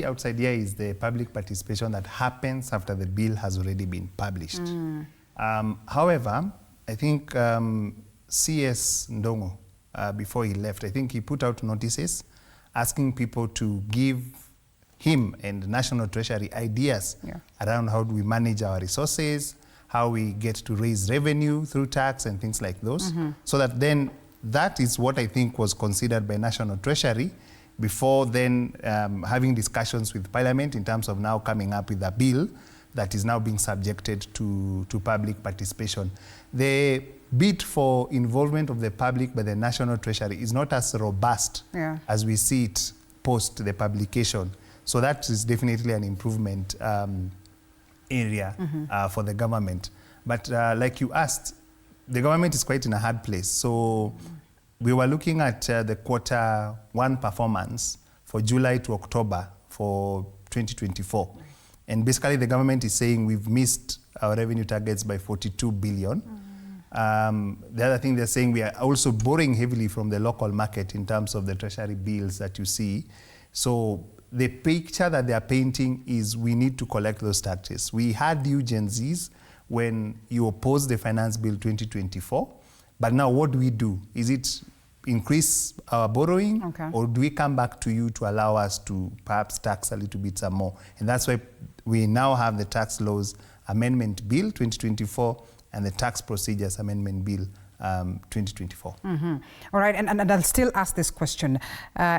outside here is the public participation that happens after the bill has already been published. However, I think CS Ndongo, before he left, I think he put out notices asking people to give him and the National Treasury ideas around how do we manage our resources, how we get to raise revenue through tax and things like those. So that then, that is what I think was considered by National Treasury before then having discussions with Parliament in terms of now coming up with a bill that is now being subjected to public participation. The bid for involvement of the public by the National Treasury is not as robust as we see it post the publication. So that is definitely an improvement area for the government. But like you asked, the government is quite in a hard place. So we were looking at the Q1 performance for July to October for 2024. And basically the government is saying we've missed our revenue targets by 42 billion. The other thing they're saying, we are also borrowing heavily from the local market in terms of the treasury bills that you see. So the picture that they are painting is we need to collect those taxes. We had you Gen Zs when you opposed the Finance Bill 2024. But now what do we do? Is it increase our borrowing, or do we come back to you to allow us to perhaps tax a little bit some more? And that's why we now have the Tax Laws Amendment Bill 2024 and the Tax Procedures Amendment Bill 2024. All right, and I'll still ask this question.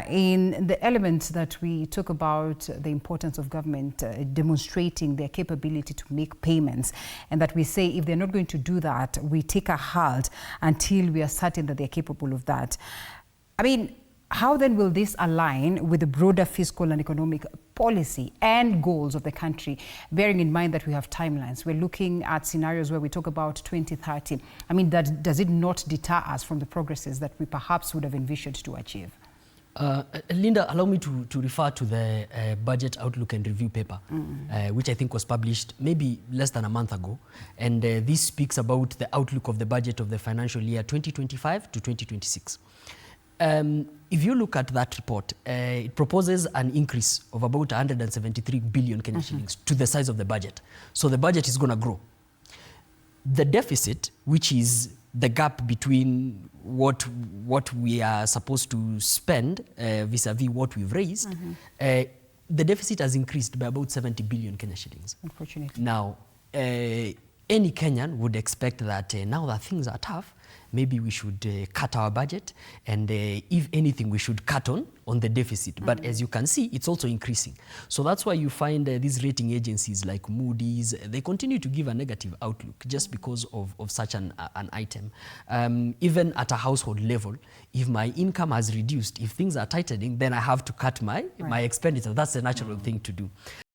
In the element that we talk about the importance of government demonstrating their capability to make payments, and that we say if they're not going to do that, we take a halt until we are certain that they're capable of that. I mean, how then will this align with the broader fiscal and economic policy and goals of the country, bearing in mind that we have timelines? We're looking at scenarios where we talk about 2030. I mean, does it not deter us from the progresses that we perhaps would have envisioned to achieve? Linda, allow me to refer to the Budget Outlook and Review paper, which I think was published maybe less than a month ago. And this speaks about the outlook of the budget of the financial year 2025 to 2026. If you look at that report, it proposes an increase of about 173 billion Kenya shillings to the size of the budget. So the budget is going to grow. The deficit, which is the gap between what we are supposed to spend vis-a-vis what we've raised, the deficit has increased by about 70 billion Kenya shillings. Unfortunately. Now, any Kenyan would expect that now that things are tough, maybe we should cut our budget, and if anything, we should cut on the deficit. But as you can see, it's also increasing. So that's why you find these rating agencies like Moody's, they continue to give a negative outlook just because of such an item. Even at a household level, if my income has reduced, if things are tightening, then I have to cut my expenditure. That's the natural thing to do.